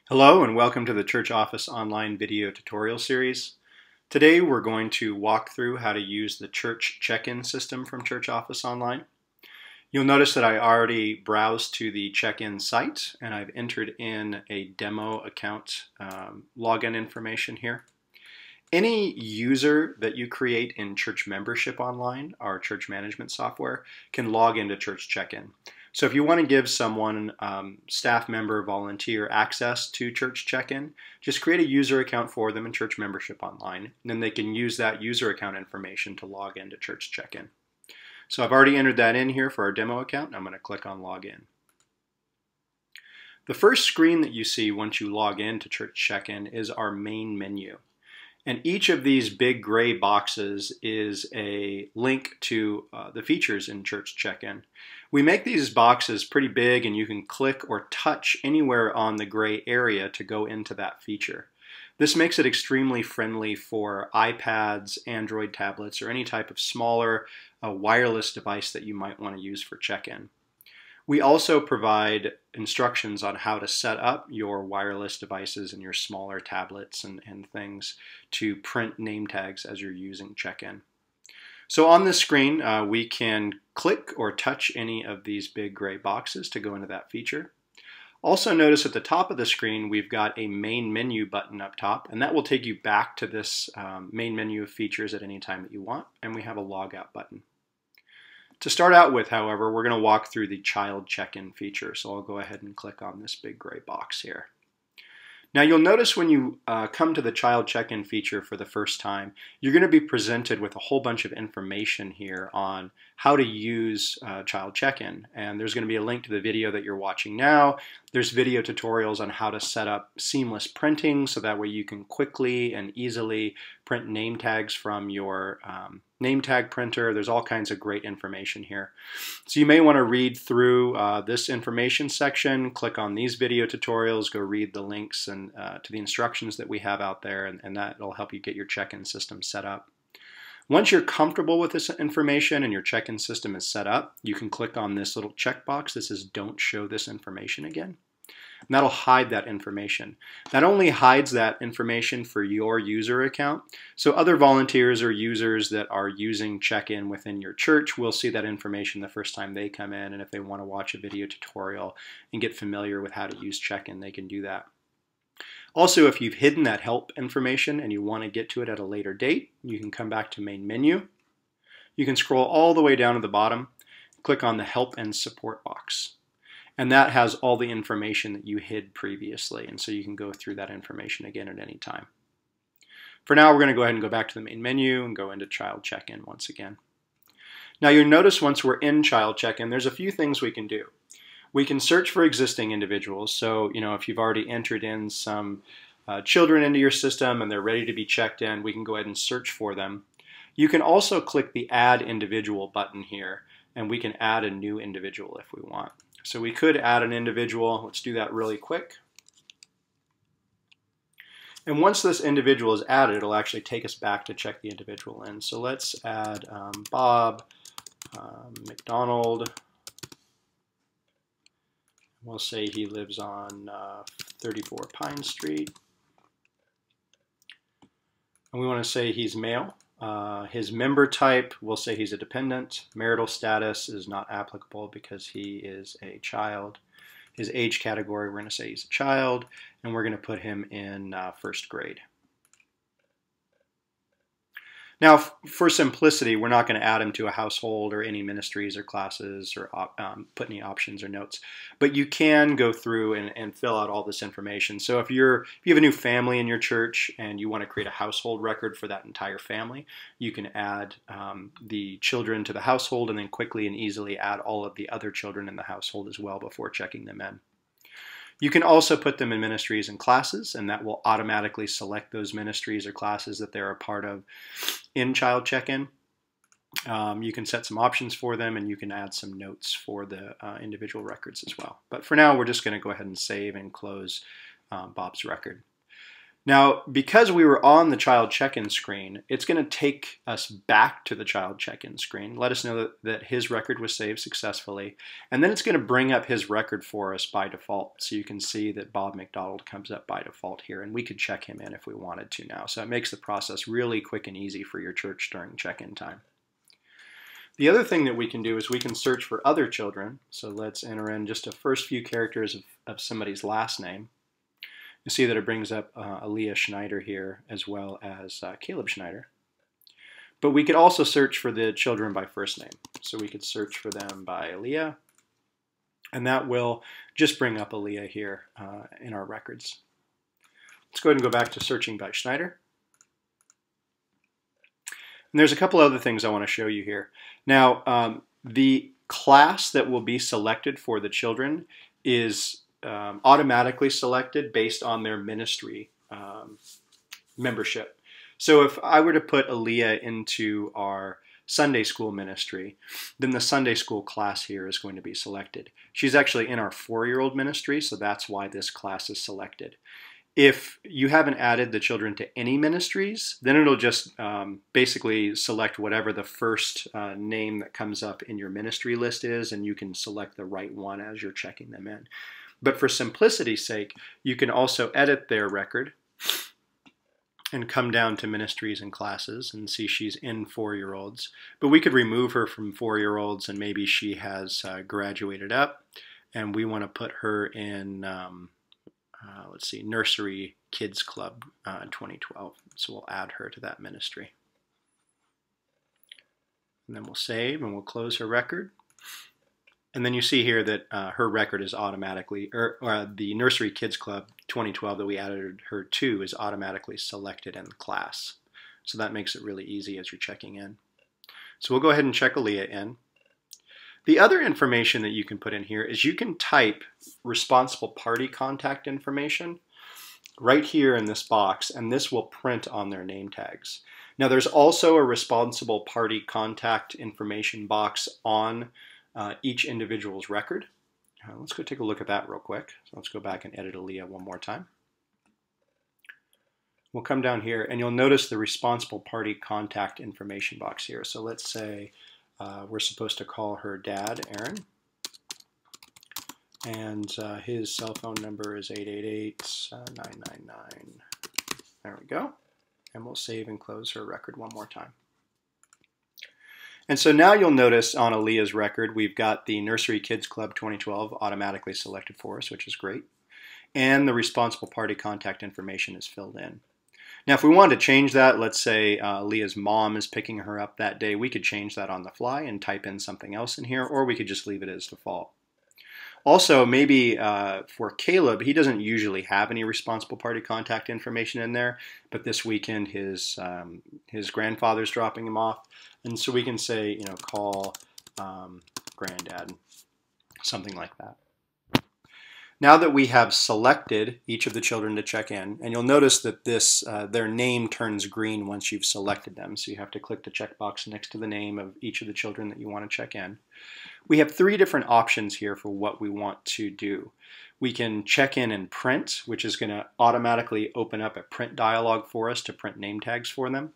Hello and welcome to the Church Office Online video tutorial series. Today we're going to walk through how to use the church check-in system from Church Office Online. You'll notice that I already browsed to the check-in site and I've entered in a demo account login information here. Any user that you create in Church Membership Online, our church management software, can log into Church Check-in. So if you want to give someone, staff member, volunteer, access to Church Check-in, just create a user account for them in Church Membership Online, and then they can use that user account information to log into Church Check-in. So I've already entered that in here for our demo account, and I'm going to click on Login. The first screen that you see once you log in to Church Check-in is our main menu. And each of these big gray boxes is a link to the features in Church Check-in. We make these boxes pretty big and you can click or touch anywhere on the gray area to go into that feature. This makes it extremely friendly for iPads, Android tablets, or any type of smaller wireless device that you might want to use for check-in. We also provide instructions on how to set up your wireless devices and your smaller tablets and things to print name tags as you're using check-in. So on this screen, we can click or touch any of these big gray boxes to go into that feature. Also notice at the top of the screen, we've got a main menu button up top, and that will take you back to this main menu of features at any time that you want, and we have a logout button. To start out with, however, we're going to walk through the child check-in feature, so I'll go ahead and click on this big gray box here. Now you'll notice when you come to the child check-in feature for the first time, you're going to be presented with a whole bunch of information here on how to use child check-in. And there's going to be a link to the video that you're watching now. There's video tutorials on how to set up seamless printing so that way you can quickly and easily print name tags from your name tag printer. There's all kinds of great information here. So you may want to read through this information section, click on these video tutorials, go read the links and to the instructions that we have out there, and that will help you get your check-in system set up. Once you're comfortable with this information and your check-in system is set up, you can click on this little checkbox that says "Don't show this information again." And that'll hide that information. That only hides that information for your user account. So other volunteers or users that are using check-in within your church will see that information the first time they come in, and if they want to watch a video tutorial and get familiar with how to use check-in, they can do that. Also, if you've hidden that help information and you want to get to it at a later date, you can come back to main menu. You can scroll all the way down to the bottom, click on the help and support box. And that has all the information that you hid previously, and so you can go through that information again at any time. For now, we're going to go ahead and go back to the main menu and go into child check-in once again. Now you'll notice once we're in child check-in, there's a few things we can do. We can search for existing individuals. So, if you've already entered in some children into your system and they're ready to be checked in, we can go ahead and search for them. You can also click the Add Individual button here, and we can add a new individual if we want. So we could add an individual. Let's do that really quick. And once this individual is added, it'll actually take us back to check the individual in. So let's add Bob McDonald. We'll say he lives on 34 Pine Street. And we want to say he's male. His member type, we'll say he's a dependent. Marital status is not applicable because he is a child. His age category, we're going to say he's a child, and we're going to put him in first grade. Now, for simplicity, we're not going to add him to a household or any ministries or classes or put any options or notes. But you can go through and fill out all this information. So if you have a new family in your church and you want to create a household record for that entire family, you can add the children to the household and then quickly and easily add all of the other children in the household as well before checking them in. You can also put them in ministries and classes, and that will automatically select those ministries or classes that they're a part of in child check-in. You can set some options for them, and you can add some notes for the individual records as well. But for now, we're just going to go ahead and save and close Bob's record. Now, because we were on the child check-in screen, it's going to take us back to the child check-in screen, let us know that his record was saved successfully, and then it's going to bring up his record for us by default. So you can see that Bob McDonald comes up by default here, and we could check him in if we wanted to now. So it makes the process really quick and easy for your church during check-in time. The other thing that we can do is we can search for other children. So let's enter in just the first few characters of somebody's last name. You see that it brings up Aaliyah Schneider here, as well as Caleb Schneider. But we could also search for the children by first name. So we could search for them by Aaliyah, and that will just bring up Aaliyah here in our records. Let's go ahead and go back to searching by Schneider. And there's a couple other things I want to show you here. Now, the class that will be selected for the children is automatically selected based on their ministry membership. So if I were to put Aaliyah into our Sunday school ministry, then the Sunday school class here is going to be selected. She's actually in our 4-year-old ministry, so that's why this class is selected. If you haven't added the children to any ministries, then it'll just basically select whatever the first name that comes up in your ministry list is, and you can select the right one as you're checking them in. But for simplicity's sake, you can also edit their record and come down to ministries and classes and see she's in 4-year-olds. But we could remove her from 4-year-olds, and maybe she has graduated up, and we want to put her in, let's see, Nursery Kids Club 2012. So we'll add her to that ministry. And then we'll save, and we'll close her record. And then you see here that her record is automatically, or the Nursery Kids Club 2012 that we added her to is automatically selected in the class. So that makes it really easy as you're checking in. So we'll go ahead and check Aaliyah in. The other information that you can put in here is you can type responsible party contact information right here in this box, and this will print on their name tags. Now there's also a responsible party contact information box on each individual's record. Let's go take a look at that real quick. So let's go back and edit Aaliyah one more time. We'll come down here, and you'll notice the responsible party contact information box here. So let's say we're supposed to call her dad, Aaron, and his cell phone number is 888-999. There we go. And we'll save and close her record one more time. And so now you'll notice on Aaliyah's record, we've got the Nursery Kids Club 2012 automatically selected for us, which is great. And the responsible party contact information is filled in. Now, if we wanted to change that, let's say Aaliyah's mom is picking her up that day, we could change that on the fly and type in something else in here, or we could just leave it as default. Also, maybe for Caleb, he doesn't usually have any responsible party contact information in there, but this weekend his grandfather's dropping him off, and so we can say, you know, call granddad, something like that. Now that we have selected each of the children to check in, and you'll notice that this their name turns green once you've selected them, so you have to click the checkbox next to the name of each of the children that you want to check in. We have 3 different options here for what we want to do. We can check in and print, which is going to automatically open up a print dialog for us to print name tags for them.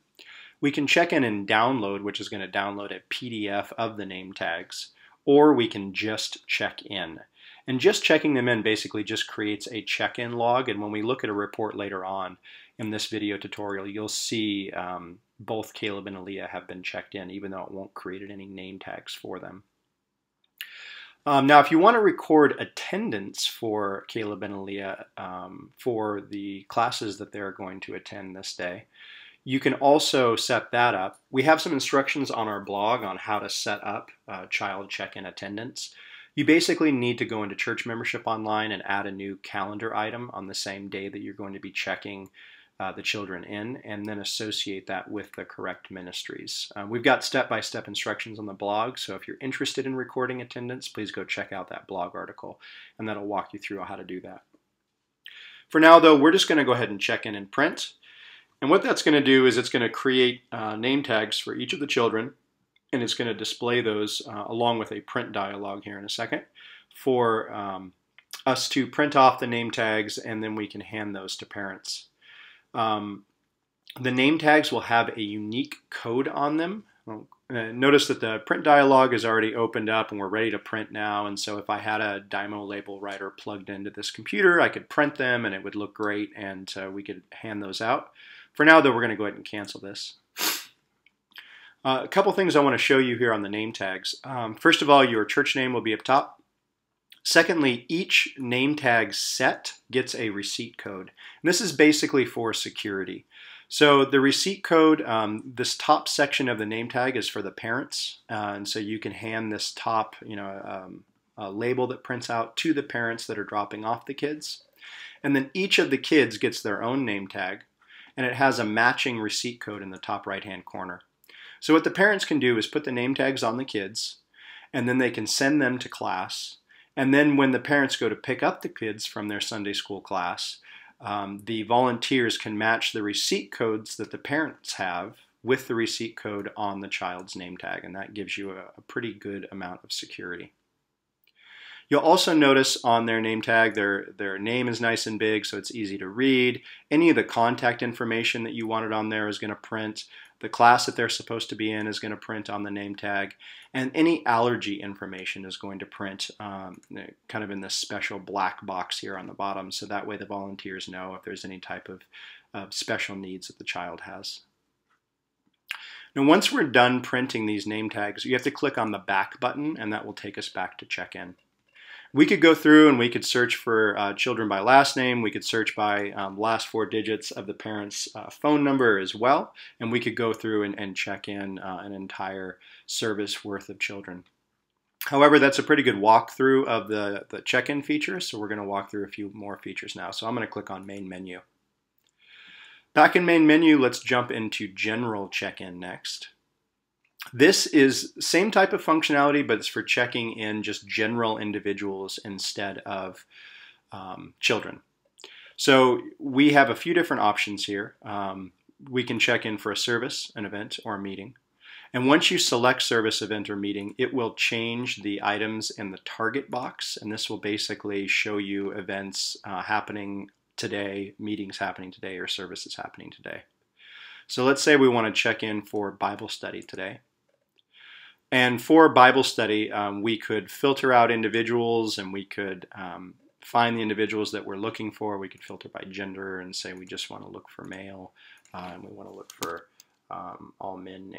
We can check in and download, which is going to download a PDF of the name tags, or we can just check in. And just checking them in basically just creates a check-in log, and when we look at a report later on in this video tutorial, you'll see both Caleb and Aaliyah have been checked in, even though it won't create any name tags for them. Now, if you want to record attendance for Caleb and Aaliyah for the classes that they're going to attend this day, you can also set that up. We have some instructions on our blog on how to set up child check-in attendance. You basically need to go into Church Membership Online and add a new calendar item on the same day that you're going to be checking the children in, and then associate that with the correct ministries. We've got step-by-step instructions on the blog, so if you're interested in recording attendance, please go check out that blog article, and that'll walk you through how to do that. For now, though, we're just going to go ahead and check in and print. And what that's going to do is it's going to create name tags for each of the children, and it's going to display those along with a print dialog here in a second for us to print off the name tags, and then we can hand those to parents. The name tags will have a unique code on them. Notice that the print dialog is already opened up and we're ready to print now. And so if I had a Dymo label writer plugged into this computer, I could print them and it would look great, and we could hand those out. For now, though, we're going to go ahead and cancel this. A couple things I want to show you here on the name tags. First of all, your church name will be up top. Secondly, each name tag set gets a receipt code. And this is basically for security. So the receipt code, this top section of the name tag is for the parents, and so you can hand this top, a label that prints out to the parents that are dropping off the kids. And then each of the kids gets their own name tag, and it has a matching receipt code in the top right-hand corner. So what the parents can do is put the name tags on the kids, and then they can send them to class. And then when the parents go to pick up the kids from their Sunday school class, the volunteers can match the receipt codes that the parents have with the receipt code on the child's name tag, and that gives you a pretty good amount of security. You'll also notice on their name tag their name is nice and big, so it's easy to read. Any of the contact information that you wanted on there is going to print. The class that they're supposed to be in is going to print on the name tag. And any allergy information is going to print kind of in this special black box here on the bottom, so that way the volunteers know if there's any type of special needs that the child has. Now once we're done printing these name tags, you have to click on the back button, and that will take us back to check-in. We could go through and we could search for children by last name. We could search by last 4 digits of the parent's phone number as well. And we could go through and check in an entire service worth of children. However, that's a pretty good walkthrough of the check-in feature. So we're going to walk through a few more features now. So I'm going to click on Main Menu. Back in Main Menu, let's jump into General Check-in next. This is same type of functionality, but it's for checking in just general individuals instead of children. So we have a few different options here. We can check in for a service, an event, or a meeting. And once you select service, event, or meeting, it will change the items in the target box, and this will basically show you events happening today, meetings happening today, or services happening today. So let's say we want to check in for Bible study today. And for Bible study, we could filter out individuals, and we could find the individuals that we're looking for. We could filter by gender and say we just want to look for male, and we want to look for all men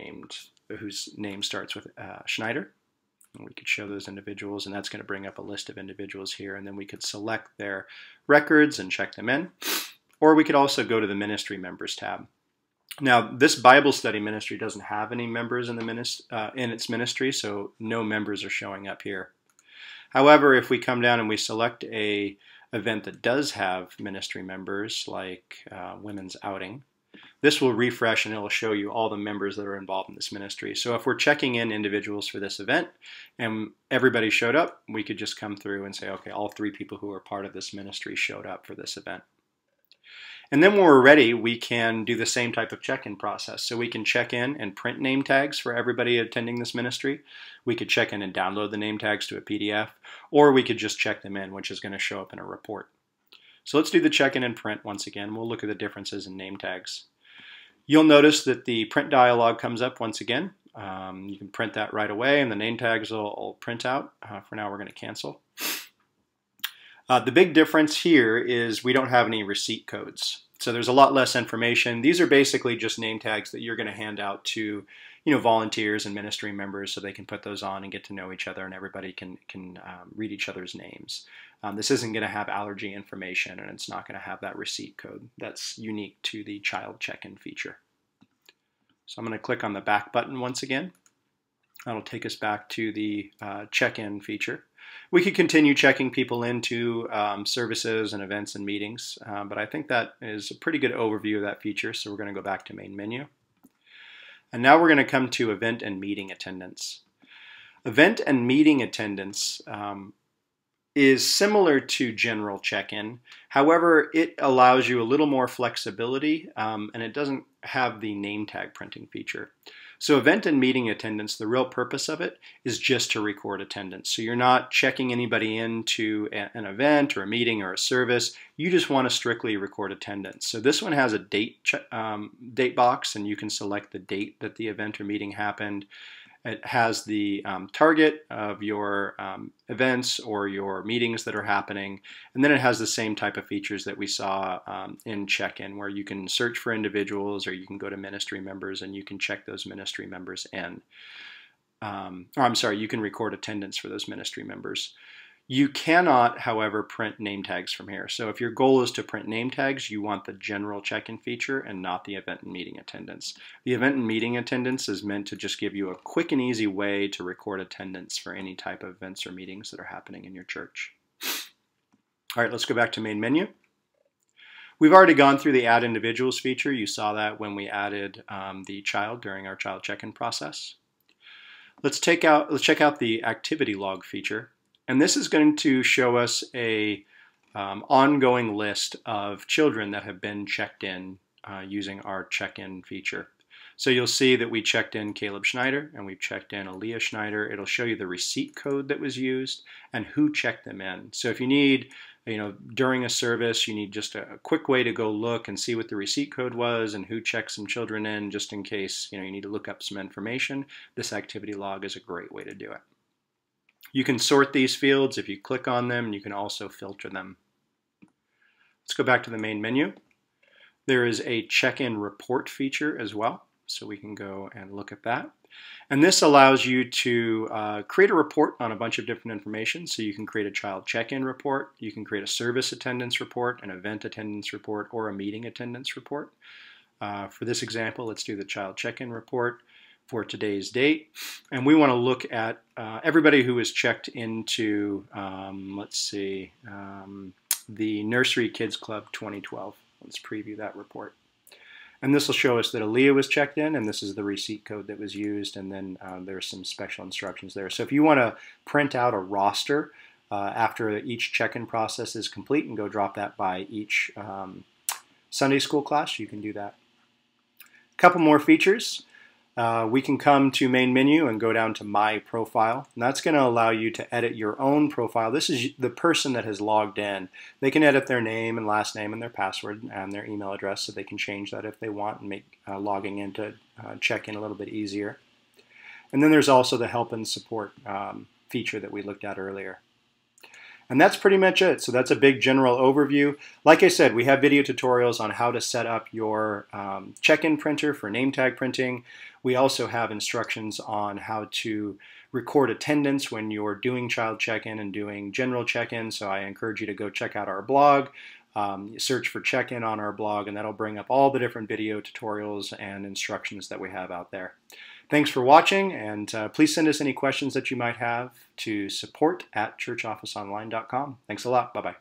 whose name starts with Schneider. And we could show those individuals, and that's going to bring up a list of individuals here, and then we could select their records and check them in. Or we could also go to the Ministry Members tab. Now, this Bible study ministry doesn't have any members in its ministry, so no members are showing up here. However, if we come down and we select a event that does have ministry members, like Women's Outing, this will refresh and it will show you all the members that are involved in this ministry. So if we're checking in individuals for this event and everybody showed up, we could just come through and say, okay, all 3 people who are part of this ministry showed up for this event. And then when we're ready, we can do the same type of check-in process. So we can check in and print name tags for everybody attending this ministry. We could check in and download the name tags to a PDF, or we could just check them in, which is going to show up in a report. So let's do the check-in and print once again. We'll look at the differences in name tags. You'll notice that the print dialog comes up once again. You can print that right away, and the name tags will print out. For now, we're going to cancel. The big difference here is we don't have any receipt codes. So there's a lot less information. These are basically just name tags that you're going to hand out to volunteers and ministry members so they can put those on and get to know each other, and everybody can read each other's names. This isn't going to have allergy information, and it's not going to have that receipt code. That's unique to the child check-in feature. So I'm going to click on the back button once again. That'll take us back to the check-in feature. We could continue checking people into services and events and meetings, but I think that is a pretty good overview of that feature, so we're going to go back to Main Menu. And now we're going to come to Event and Meeting Attendance. Event and Meeting Attendance is similar to General Check-in. However, it allows you a little more flexibility, and it doesn't have the name tag printing feature. So event and meeting attendance, the real purpose of it is just to record attendance. So you're not checking anybody into an event or a meeting or a service. You just want to strictly record attendance. So this one has a date box, and you can select the date that the event or meeting happened. It has the target of your events or your meetings that are happening. And then it has the same type of features that we saw in check-in, where you can search for individuals, or you can go to ministry members and you can check those ministry members in. You can record attendance for those ministry members. You cannot, however, print name tags from here. So if your goal is to print name tags, you want the general check-in feature and not the event and meeting attendance. The event and meeting attendance is meant to just give you a quick and easy way to record attendance for any type of events or meetings that are happening in your church. All right, let's go back to main menu. We've already gone through the Add Individuals feature. You saw that when we added the child during our child check-in process. Let's check out the Activity Log feature. And this is going to show us a ongoing list of children that have been checked in using our check-in feature. So you'll see that we checked in Caleb Schneider and we've checked in Aaliyah Schneider. It'll show you the receipt code that was used and who checked them in. So if you need, during a service, you need just a quick way to go look and see what the receipt code was and who checked some children in, just in case you need to look up some information, this activity log is a great way to do it. You can sort these fields if you click on them, and you can also filter them. Let's go back to the main menu. There is a check-in report feature as well, so we can go and look at that. And this allows you to create a report on a bunch of different information. So you can create a child check-in report, you can create a service attendance report, an event attendance report, or a meeting attendance report. For this example, let's do the child check-in report for today's date, and we want to look at everybody who was checked into, the Nursery Kids Club 2012. Let's preview that report. And this will show us that Aaliyah was checked in, and this is the receipt code that was used, and then there's some special instructions there. So if you want to print out a roster after each check-in process is complete and go drop that by each Sunday school class, you can do that. A couple more features. We can come to main menu and go down to My Profile, and that's going to allow you to edit your own profile. This is the person that has logged in. They can edit their name and last name and their password and their email address, so they can change that if they want and make logging in to check in a little bit easier. And then there's also the Help and Support feature that we looked at earlier. And that's pretty much it. So that's a big general overview. Like I said, we have video tutorials on how to set up your check-in printer for name tag printing. We also have instructions on how to record attendance when you're doing child check-in and doing general check-in. So I encourage you to go check out our blog, search for check-in on our blog, and that'll bring up all the different video tutorials and instructions that we have out there. Thanks for watching, and please send us any questions that you might have to support@churchofficeonline.com. Thanks a lot. Bye-bye.